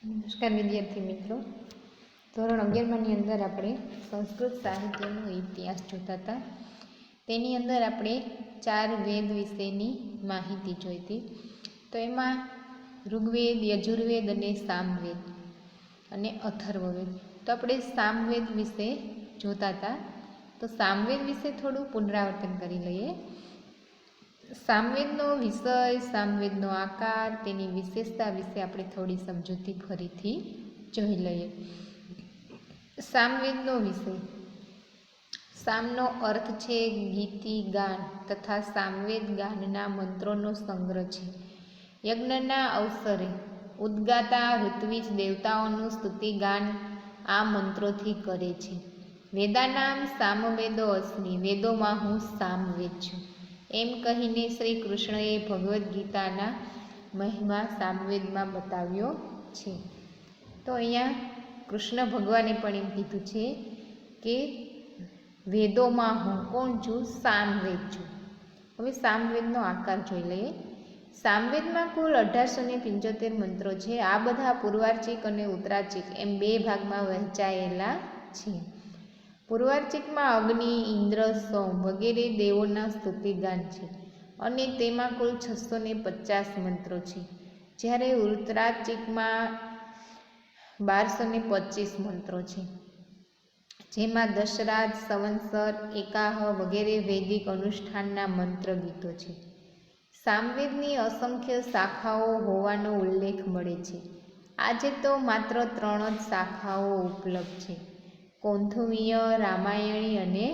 નમસ્કાર વિદ્યાર્થી મિત્રો, ધોરણ 11ની અંદર આપણે સંસ્કૃત સાહિત્યનો ઇતિહાસ જોતા હતા. તેની અંદર આપણે 4 વેદ વિશેની માહિતી જોઈ હતી. તો એમાં ઋગ્વેદ, યજુર્વેદ અને સામવેદ અને અથર્વવેદ. તો આપણે સામવેદ વિશે જોતા હતા. તો સામવેદ વિશે થોડું પુનરાવર્તન કરી લઈએ. સામવેદનો વિષય, સામવેદનો આકાર, તેની વિશેષતા વિશે આપણે થોડી સમજૂતી ફરીથી જોઈ લઈએ. સામવેદનો વિષય. સામનો અર્થ છે ગીતિ, ગાન તથા સામવેદ ગાનના મંત્રોનો સંગ્રહ છે. યજ્ઞના અવસરે ઉદ્ગાતા ઋત્વિજ દેવતાઓનું સ્તુતિગાન આ મંત્રોથી કરે છે. વેદાનામ સામવેદો અસ્મિ, વેદોમાં હું સામવેદ છું એમ કહીને શ્રી કૃષ્ણએ ભગવદ્ ગીતાના મહિમા સામવેદમાં બતાવ્યો છે. તો અહીંયા કૃષ્ણ ભગવાને પણ એમ કીધું છે કે વેદોમાં હું કોણ છું? સામવેદ છું. હવે સામવેદનો આકાર જોઈ લઈએ. સામવેદમાં કુલ 1875 મંત્રો છે. આ બધા પૂર્વાર્ચિક અને ઉત્તરાર્ચિક એમ 2 ભાગમાં વહેંચાયેલા છે. પૂર્વાર્ચિકમાં અગ્નિ, ઇન્દ્ર, સોમ વગેરે દેવોના સ્તુતિગાન છે અને તેમાં કુલ 650 મંત્રો છે. જ્યારે ઉત્તરાર્ચિકમાં 1225 મંત્રો છે, જેમાં દશરાજ, સંવત્સર, એકાહ વગેરે વૈદિક અનુષ્ઠાનના મંત્ર ગીતો છે. સામવેદની અસંખ્ય શાખાઓ હોવાનો ઉલ્લેખ મળે છે. આજે તો માત્ર 3 જ શાખાઓ ઉપલબ્ધ છે: કૌંથુમીય, રામાયણી અને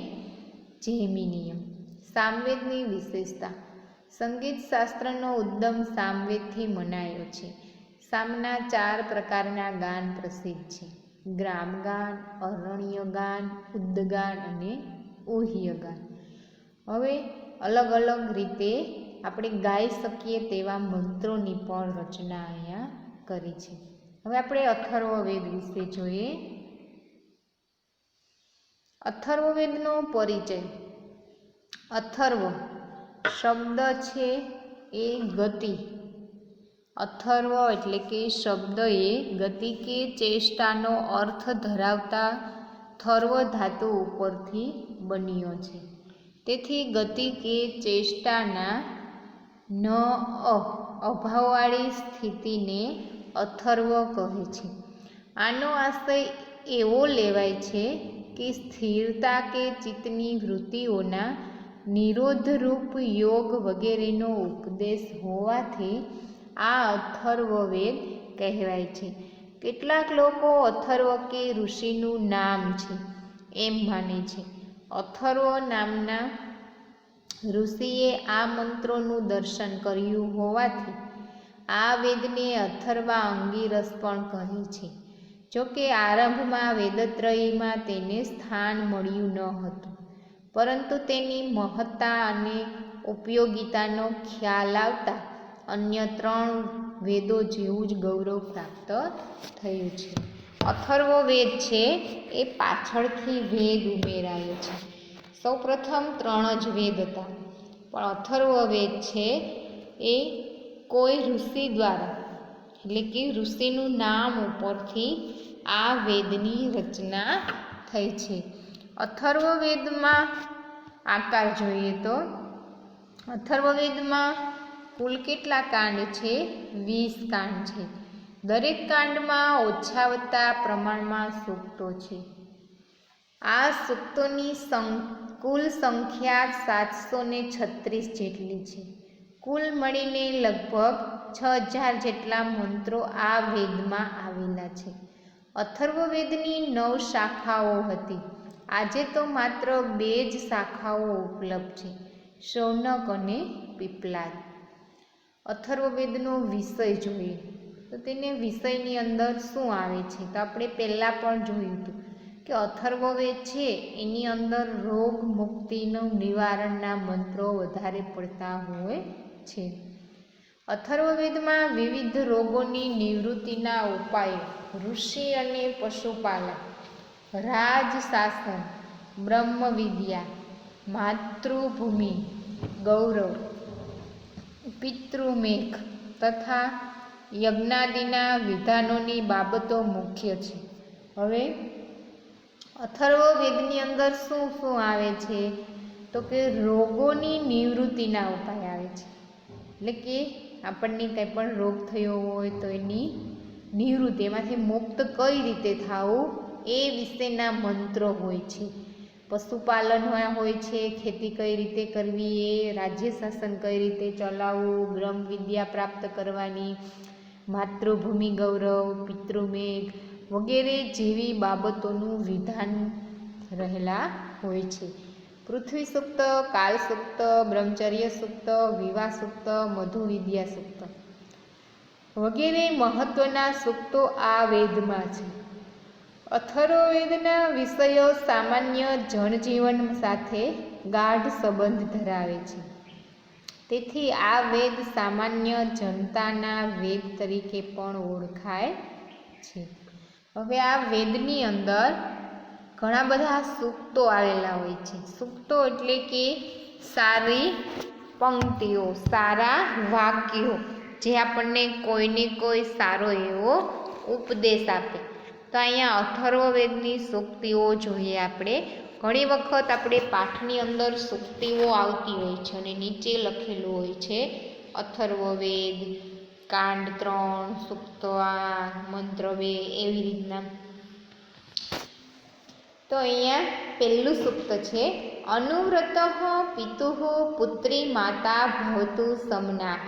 જૈમિનીય. સામવેદની વિશેષતા. સંગીત શાસ્ત્રનો ઉદ્ગમ સામવેદથી મનાયો છે. સામના 4 પ્રકારના ગાન પ્રસિદ્ધ છે: ગ્રામગાન, અરણ્યગાન, ઉદ્ગાન અને ઊહ્યગાન. હવે અલગ અલગ રીતે આપણે ગાઈ શકીએ તેવા મંત્રોની પણ રચના અહીંયા કરી છે. હવે આપણે અથર્વવેદ વિશે જોઈએ. અથર્વવેદનો પરિચય. અથર્વ શબ્દ છે એ ગતિ. અથર્વ એટલે કે શબ્દ એ ગતિ કે ચેષ્ટાનો અર્થ ધરાવતા થર્વ ધાતુ ઉપરથી બન્યો છે. તેથી ગતિ કે ચેષ્ટાના ન અભાવવાળી સ્થિતિને અથર્વ કહે છે. આનો આશય એવો લેવાય છે કે સ્થિરતા કે ચિત્તની વૃત્તિઓના નિરોધરૂપ યોગ વગેરેનો ઉપદેશ હોવાથી આ અથર્વવેદ કહેવાય છે. કેટલાક લોકો અથર્વ કે ઋષિનું નામ છે એમ માને છે. અથર્વ નામના ઋષિએ આ મંત્રોનું દર્શન કર્યું હોવાથી આ વેદને અથર્વા અંગિરસ પણ કહે છે. જોકે આરંભમાં વેદત્રયીમાં તેને સ્થાન મળ્યું ન હતું, પરંતુ તેની મહત્તા અને ઉપયોગિતાનો ખ્યાલ આવતા અન્ય 3 વેદો જેવું જ ગૌરવ પ્રાપ્ત થયું છે. અથર્વવેદ છે એ પાછળથી વેદ ઉમેરાયો છે. સૌપ્રથમ 3 જ વેદ હતા, પણ અથર્વવેદ છે એ કોઈ ઋષિ દ્વારા, એટલે કે ઋષિનું નામ ઉપરથી આ વેદની રચના થઈ છે. અથર્વવેદમાં આકાર જોઈએ તો અથર્વવેદમાં કુલ કેટલા કાંડ છે? 20 કાંડ છે. દરેક કાંડમાં ઓછા વત્તા પ્રમાણમાં સૂક્તો છે. આ સૂક્તોની કુલ સંખ્યા 736 જેટલી છે. કુલ મળીને લગભગ 6000 જેટલા મંત્રો આ વેદમાં આવેલા છે. અથર્વવેદની 9 શાખાઓ હતી. આજે તો માત્ર 2 જ શાખાઓ ઉપલબ્ધ છે: શૌનક અને પીપલાદ. અથર્વવેદનો વિષય જોઈએ તો તેને વિષયની અંદર શું આવે છે? તો આપણે પહેલાં પણ જોયું હતું કે અથર્વવેદ છે એની અંદર રોગ મુક્તિનું નિવારણના મંત્રો વધારે પડતા હોય છે. અથર્વવેદમાં વિવિધ રોગોની નિવૃત્તિના ઉપાયો, ઋષિ અને પશુપાલન, રાજશાસન, બ્રહ્મવિદ્યા, માતૃભૂમિ, ગૌરવ, પિતૃમેખ તથા યજ્ઞાદિના વિધાનોની બાબતો મુખ્ય છે. હવે અથર્વવેદની અંદર શું શું આવે છે? તો કે રોગોની નિવૃત્તિના ઉપાય આવે છે. એટલે કે આપણને કંઈ પણ રોગ થયો હોય તો એની નિવૃત્તિ, એમાંથી મુક્ત કઈ રીતે થવું એ વિશેના મંત્રો હોય છે. પશુપાલન હોય છે, ખેતી કઈ રીતે કરવી, એ રાજ્ય શાસન કઈ રીતે ચલાવવું, બ્રહ્મ વિદ્યા પ્રાપ્ત કરવાની, માતૃભૂમિ ગૌરવ, પિતૃમેઘ વગેરે જેવી બાબતોનું વિધાન રહેલા હોય છે. પૃથ્વી સૂક્ત, કાલ સૂક્ત, બ્રહ્મચર્ય સૂક્ત, વિવાહ સૂક્ત, મધુ વિદ્યા સૂક્ત વગેરે મહત્વના સૂક્તો આ વેદમાં છે. અથર્વવેદના વિષયો સામાન્ય જનજીવન સાથે ગાઢ સંબંધ ધરાવે છે. તેથી આ વેદ સામાન્ય જનતાના વેદ તરીકે પણ ઓળખાય છે. હવે આ વેદની અંદર ઘણા બધા સૂક્તો આવેલા હોય છે. સૂક્તો એટલે કે સારી પંક્તિઓ, સારા વાક્યો, જે આપણને કોઈને કોઈ સારો એવો ઉપદેશ આપે. તો અહીંયા અથર્વવેદની સૂક્તિઓ જોઈએ આપણે. ઘણી વખત આપણે પાઠની અંદર સૂક્તિઓ આવતી હોય છે અને નીચે લખેલું હોય છે અથર્વવેદ, કાંડ 3, સૂક્ત 8, મંત્ર 2 એવી રીતના. તો અહીંયા પહેલું સૂક્ત છે અનુવ્રત પિતુઃ પુત્રી માતા ભવતુ સમનાઃ.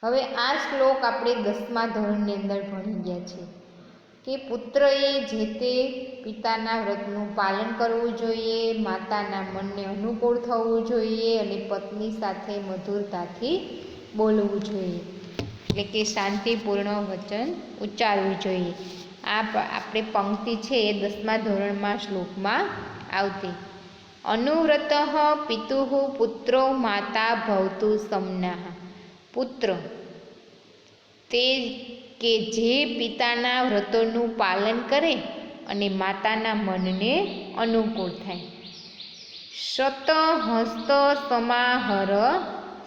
હવે આ શ્લોક આપણે 10મા ધોરણની અંદર ભણી ગયા છે કે પુત્રએ જે તે પિતાના વ્રતનું પાલન કરવું જોઈએ, માતાના મનને અનુકૂળ થવું જોઈએ અને પત્ની સાથે મધુરતાથી બોલવું જોઈએ, એટલે કે શાંતિપૂર્ણ વચન ઉચ્ચારવું જોઈએ. આ આપણે પંક્તિ છે એ 10મા ધોરણમાં શ્લોકમાં આવતી. અનુવ્રત પિતુઃ પુત્રો માતા ભવતુ સમનાઃ. પુત્ર તે કે જે પિતાના વ્રતોનું પાલન કરે અને માતાના મનને અનુકૂળ થાય. શત હસ્ત સમાહર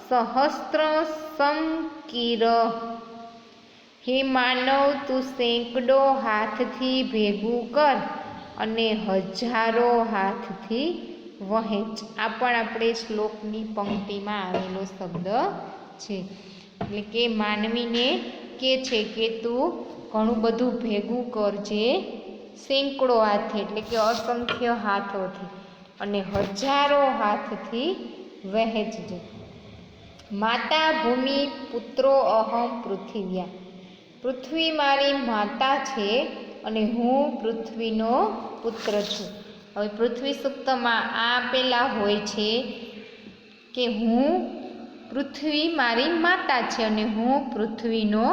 સહસ્ત્ર સંકીર. હે માનવ, તું સેંકડો હાથથી ભેગું કર અને હજારો હાથથી વહેંચ. આ પણ આપણે શ્લોકની પંક્તિમાં આવેલો શબ્દ છે. એટલે કે માનવીને કે છે કે તું ઘણું બધું ભેગું કરજે સેંકડો હાથથી, એટલે કે અસંખ્ય હાથોથી, અને હજારો હાથથી વહેંચજે. માતા ભૂમિ પુત્રો અહમ પૃથિવ્યા. પૃથ્વી મારી માતા છે અને હું પૃથ્વીનો પુત્ર છું. હવે પૃથ્વી સૂક્તમાં આ આપેલા હોય છે કે હું પૃથ્વી મારી માતા છે અને હું પૃથ્વીનો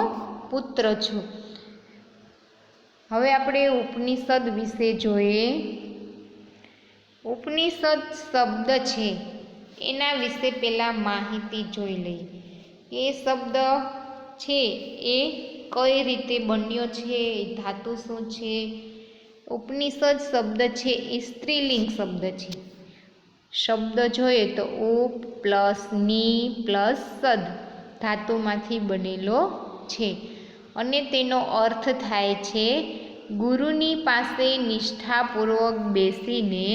પુત્ર છું. હવે આપણે ઉપનિષદ વિશે જોઈએ. ઉપનિષદ શબ્દ છે એના વિશે પહેલાં માહિતી જોઈ લઈએ. એ શબ્દ છે એ કઈ રીતે બન્યો છે, ધાતુ શું છે. ઉપનિષદ શબ્દ છે એ સ્ત્રીલિંગ શબ્દ છે. શબ્દ જોઈએ તો ઉપ પ્લસ ની પ્લસ સદ ધાતુમાંથી બનેલો છે અને તેનો અર્થ થાય છે ગુરુની પાસે નિષ્ઠાપૂર્વક બેસીને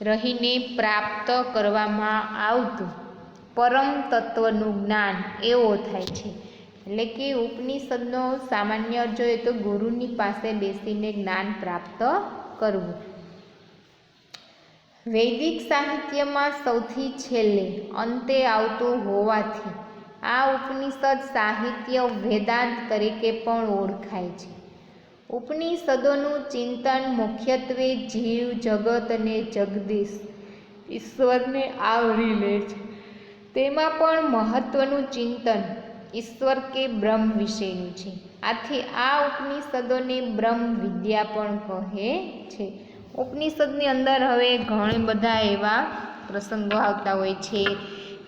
રહીને પ્રાપ્ત કરવામાં આવતું પરમ તત્વનું જ્ઞાન, એવો થાય છે. એટલે કે ઉપનિષદનો સામાન્ય અર્થ જોઈએ તો ગુરુની પાસે બેસીને જ્ઞાન પ્રાપ્ત કરવું. વૈદિક સાહિત્યમાં સૌથી છેલ્લે અંતે આવતું હોવાથી આ ઉપનિષદ સાહિત્ય વેદાંત તરીકે પણ ઓળખાય છે. ઉપનિષદોનું ચિંતન મુખ્યત્વે જીવ, જગત અને જગદીશ ઈશ્વરને આવરી લે છે. તેમાં પણ મહત્વનું ચિંતન ઈશ્વર કે બ્રહ્મ વિશેનું છે. આથી આ ઉપનિષદોને બ્રહ્મ વિદ્યા પણ કહે છે. ઉપનિષદની અંદર હવે ઘણા બધા એવા પ્રસંગો આવતા હોય છે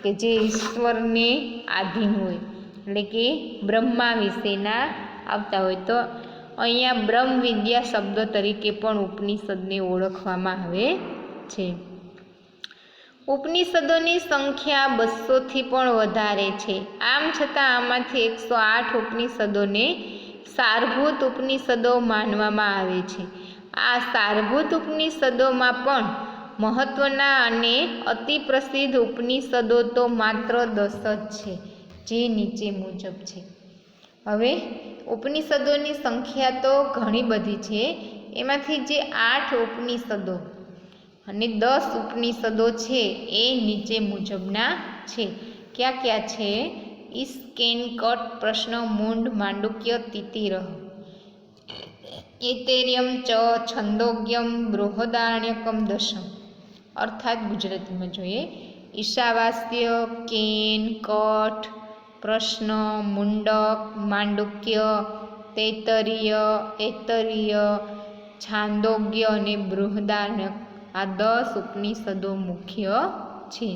કે જે ઈશ્વરને આધીન હોય, એટલે કે બ્રહ્મા વિશેના આવતા હોય. તો અહીંયા બ્રહ્મ વિદ્યા શબ્દ તરીકે પણ ઉપનિષદને ઓળખવામાં આવે છે. ઉપનિષદોની સંખ્યા 200થી પણ વધારે છે. આમ છતાં આમાંથી 108 ઉપનિષદોને સારભૂત ઉપનિષદો માનવામાં આવે છે. આ સારભૂત ઉપનિષદોમાં પણ મહત્વના અને અતિ પ્રસિદ્ધ ઉપનિષદો તો માત્ર 10 જ છે, જે નીચે મુજબ છે. હવે ઉપનિષદોની સંખ્યા તો ઘણી બધી છે. એમાંથી જે 8 ઉપનિષદો અને 10 ઉપનિષદો છે એ નીચે મુજબના છે. ક્યાં ક્યાં છે? ઈસ્કેનકટ, પ્રશ્ન, મૂંડ, માંડુક્ય, તિતિરહ, એતેર્યમ ચ, છંદોગ્યમ, બૃહદારણ્યકમ, દશમ. અર્થાત ગુજરાતીમાં જોઈએ, ઈશાવાસ્ય, કેન, કઠ, પ્રશ્ન, મુંડક, માંડુક્ય, તૈત્તરીય, એતરીય, છાંદોગ્ય અને બૃહદારણ્યક. આ 10 ઉપનિષદો મુખ્ય છે.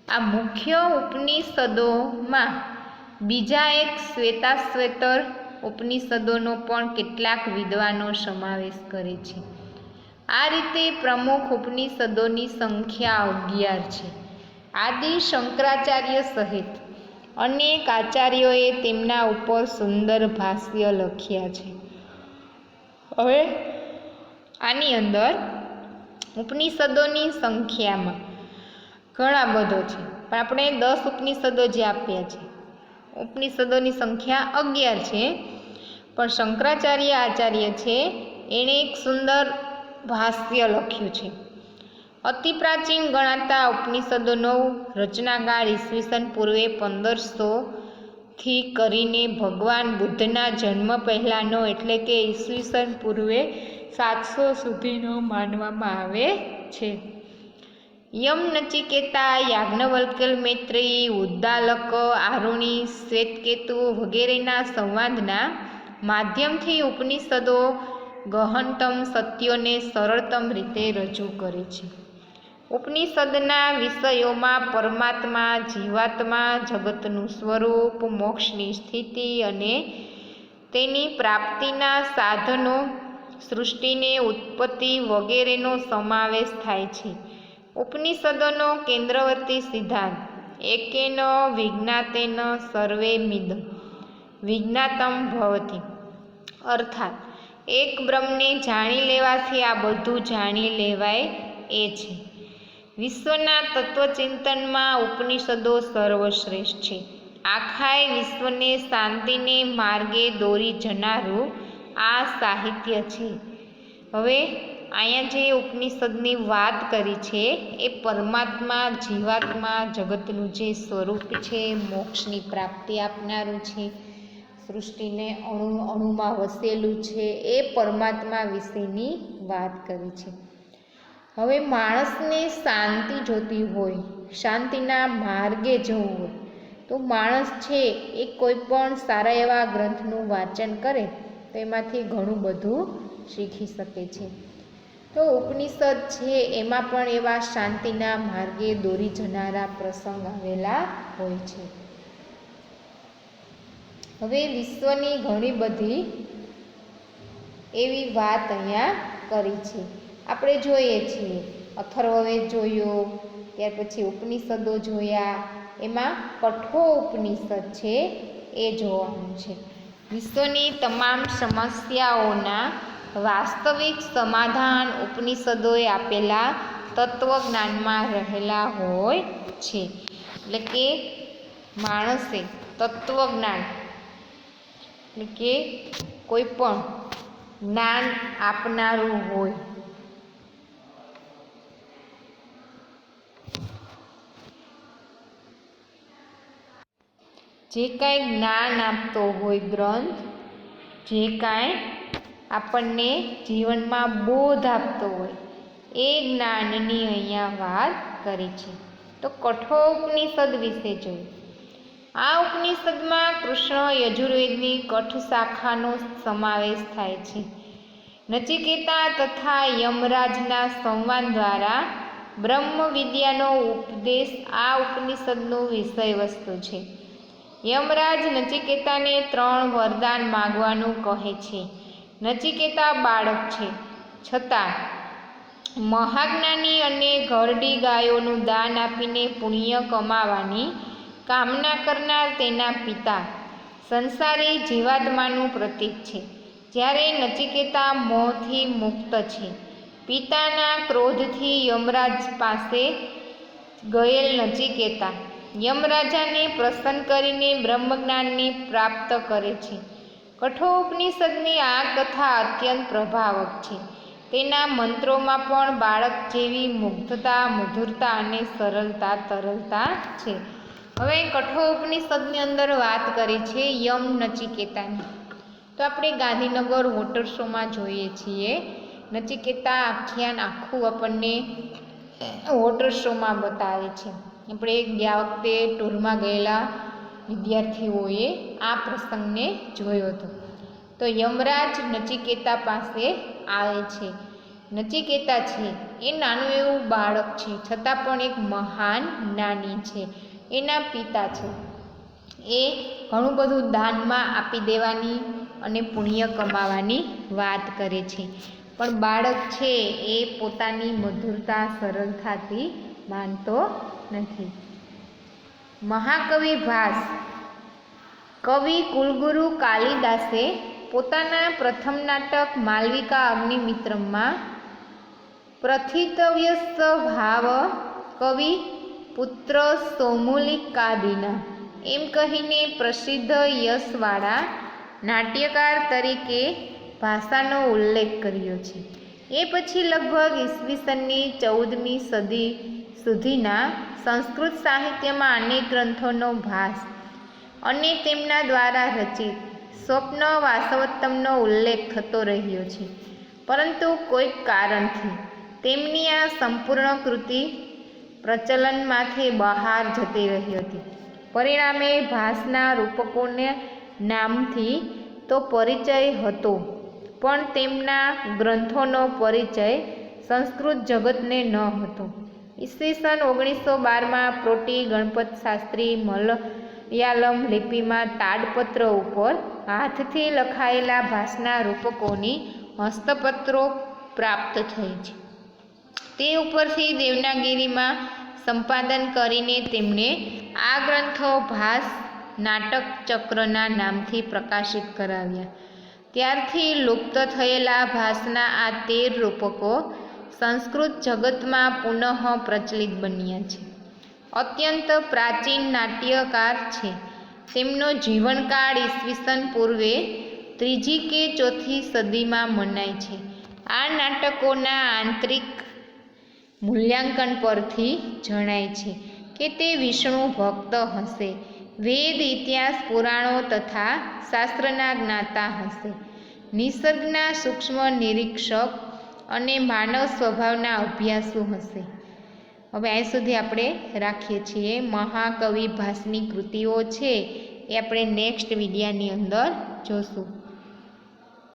આ મુખ્ય ઉપનિષદોમાં બીજા એક શ્વેતાશ્વેતર ઉપનિષદોનો પણ કેટલાક વિદ્વાનો સમાવેશ કરે છે. આ રીતે પ્રમુખ ઉપનિષદોની સંખ્યા 11 છે. આદિ શંકરાચાર્ય સહિત અનેક આચાર્યોએ તેમના ઉપર સુંદર ભાષ્ય લખ્યા છે. હવે આની અંદર ઉપનિષદોની સંખ્યામાં ઘણા બધો છે, પણ આપણે 10 ઉપનિષદો જે આપ્યા છે. ઉપનિષદોની સંખ્યા 11 છે, પણ શંકરાચાર્ય આચાર્ય છે એણે એક સુંદર ભાષ્ય લખ્યું છે. અતિ પ્રાચીન ગણાતા ઉપનિષદોનો રચનાકાળ ઈસવીસન પૂર્વે 1500થી કરીને ભગવાન બુદ્ધના જન્મ પહેલાંનો એટલે કે ઈસવીસન પૂર્વે 700 સુધીનો માનવામાં આવે છે. યમ, નચિકેતા, યાજ્ઞવલ્ક્ય, મૈત્રેયી, ઉદ્દાલક, આરુણિ, શ્વેતકેતુ વગેરેના સંવાદના માધ્યમથી ઉપનિષદો ગહનતમ સત્યોને સરળતમ રીતે રજૂ કરે છે. ઉપનિષદના વિષયોમાં પરમાત્મા, જીવાત્મા, જગતનું સ્વરૂપ, મોક્ષની સ્થિતિ અને તેની પ્રાપ્તિના સાધનો, સૃષ્ટિની ઉત્પત્તિ વગેરેનો સમાવેશ થાય છે. ઉપનિષદોનો કેન્દ્રવર્તી સિદ્ધાંત એકેન વિજ્ઞાતેન સર્વેમિદં વિજ્ઞાતમ ભવતિ, અર્થાત એક બ્રહ્મને જાણી લેવાથી આ બધું જાણી લેવાય એ છે. વિશ્વના તત્વચિંતનમાં ઉપનિષદો સર્વશ્રેષ્ઠ છે. આખાય વિશ્વને શાંતિને માર્ગે દોરી જનારું આ સાહિત્ય છે. હવે અહીંયા જે ઉપનિષદની વાત કરી છે એ પરમાત્મા, જીવાત્મા, જગતનું જે સ્વરૂપ છે, મોક્ષની પ્રાપ્તિ આપનારું છે, સૃષ્ટિને અણુમાં વસેલું છે, એ પરમાત્મા વિશેની વાત કરી છે. હવે માણસને શાંતિ જોતી હોય, શાંતિના માર્ગે જવું હોય, તો માણસ છે એ કોઈ પણ સારા એવા ગ્રંથનું વાંચન કરે તો એમાંથી ઘણું બધું શીખી શકે છે. તો ઉપનિષદ છે એમાં પણ એવા શાંતિના માર્ગે દોરી જનારા પ્રસંગ આવેલા હોય છે. હવે વિશ્વની ઘણી બધી એવી વાત અહીંયા કરી છે. આપણે જોઈએ છીએ અથર્વવેદ જોયો, ત્યાર પછી ઉપનિષદો જોયા, એમાં કઠોપનિષદ છે એ જોવાનું છે. વિશ્વની તમામ સમસ્યાઓના વાસ્તવિક સમાધાન ઉપનિષદોએ આપેલા તત્વજ્ઞાનમાં રહેલા હોય છે. એટલે કે માણસે તત્વજ્ઞાન એટલે કે કોઈ પણ જ્ઞાન આપનારું હોય, જે કાંઈ જ્ઞાન આપતો હોય ગ્રંથ, જે કાંઈ આપણને જીવનમાં બોધ આપતો હોય, એ જ્ઞાનની અહીંયા વાત કરી છે. તો કઠોપનિષદ વિશે જોઈએ. આ ઉપનિષદમાં કૃષ્ણ યજુર્વેદની કઠ શાખાનો સમાવેશ થાય છે. નચિકેતા તથા યમરાજના સંવાદ દ્વારા બ્રહ્મ વિદ્યાનો ઉપદેશ આ ઉપનિષદનો વિષય વસ્તુ છે. યમરાજ નચિકેતાને 3 વરદાન માગવાનું કહે છે. નચિકેતા બાળક છે, છતાં મહાજ્ઞાની અને ઘરડી ગાયોનું દાન આપીને પુણ્ય કમાવાની કામના કરનાર તેના પિતા સંસારી જીવાત્માનું પ્રતીક છે. જ્યારે નચિકેતા મોહથી મુક્ત છે. પિતાના ક્રોધથી યમરાજ પાસે ગયેલ નચિકેતા યમરાજાને પ્રસન્ન કરીને બ્રહ્મજ્ઞાનને પ્રાપ્ત કરે છે. કઠોપનિષદની આ કથા અત્યંત પ્રભાવક છે. તેના મંત્રોમાં પણ બાળક જેવી મુગ્ધતા, મધુરતા અને સરળતા તરલતા છે. હવે કઠોપનિષદની અંદર વાત કરી છે યમ નચિકેતાની. તો આપણે ગાંધીનગર વોટર શોમાં જોઈએ છીએ નચિકેતા આખ્યાન આખું આપણને વોટર શોમાં બતાવે છે. આપણે ગયા વખતે ટૂરમાં ગયેલા વિદ્યાર્થીઓએ આ પ્રસંગને જોયો હતો. તો યમરાજ નચિકેતા પાસે આવે છે. નચિકેતા છે એ નાનું એવું બાળક છે, છતાં પણ એક મહાન જ્ઞાની છે. એના પિતા છે એ ઘણું બધું દાનમાં આપી દેવાની અને પુણ્ય કમાવાની વાત કરે છે. પણ બાળક છે એ પોતાની મધુરતા સરળતાથી માનતો નથી. મહાકવિ ભાસ કવિ કુલગુરુ કાલિદાસે પોતાના પ્રથમ નાટક માલવિકા અગ્નિમિત્રમાં પ્રથિતવ્યસ્ત ભાવ કવિ પુત્ર સૌમુલિકાદિના એમ કહીને પ્રસિદ્ધ યશવાળા નાટ્યકાર તરીકે ભાષાનો ઉલ્લેખ કર્યો છે. એ પછી લગભગ ઈસવીસનની 14મી સદી સુધીના સંસ્કૃત સાહિત્યમાં અનેક ગ્રંથોનો ભાસ અને તેમના દ્વારા રચિત સ્વપ્ન વાસવોત્તમનો ઉલ્લેખ થતો રહ્યો છે. પરંતુ કોઈક કારણથી તેમની આ સંપૂર્ણ કૃતિ પ્રચલનમાંથી બહાર જતી રહી હતી. પરિણામે ભાસના રૂપકોને નામથી તો પરિચય હતો, પણ તેમના ગ્રંથોનો પરિચય સંસ્કૃત જગતને ન હતો. ઈસવીસન 1912માં પ્રોટી ગણપત શાસ્ત્રી મલયાલમ લિપિમાં તાડપત્ર ઉપર હાથથી લખાયેલા ભાસના રૂપકોની હસ્તપત્રો પ્રાપ્ત થઈ છે. તે ઉપરથી દેવનાગરીમાં સંપાદન કરીને તેમણે આ ગ્રંથો ભાસ નાટક ચક્રના નામથી પ્રકાશિત કરાવ્યા. ત્યારથી લુપ્ત થયેલા ભાસના આ 13 રૂપકો સંસ્કૃત જગતમાં પુનઃ પ્રચલિત બન્યા છે. અત્યંત પ્રાચીન નાટ્યકાર છે. તેમનો જીવનકાળ ઈસવીસન પૂર્વે 3જી કે 4થી સદીમાં મનાય છે. આ નાટકોના આંતરિક મૂલ્યાંકન પરથી જણાય છે કે તે વિષ્ણુ ભક્ત હશે, વેદ, ઇતિહાસ, પુરાણો તથા શાસ્ત્રના જ્ઞાતા હશે, નિસર્ગના સૂક્ષ્મ નિરીક્ષક અને માનવ સ્વભાવના અભ્યાસુ હશે. હવે અહીં સુધી આપણે રાખીએ છીએ. મહાકવિ ભાસની કૃતિઓ છે એ આપણે નેક્સ્ટ વિડીયાની અંદર જોશું.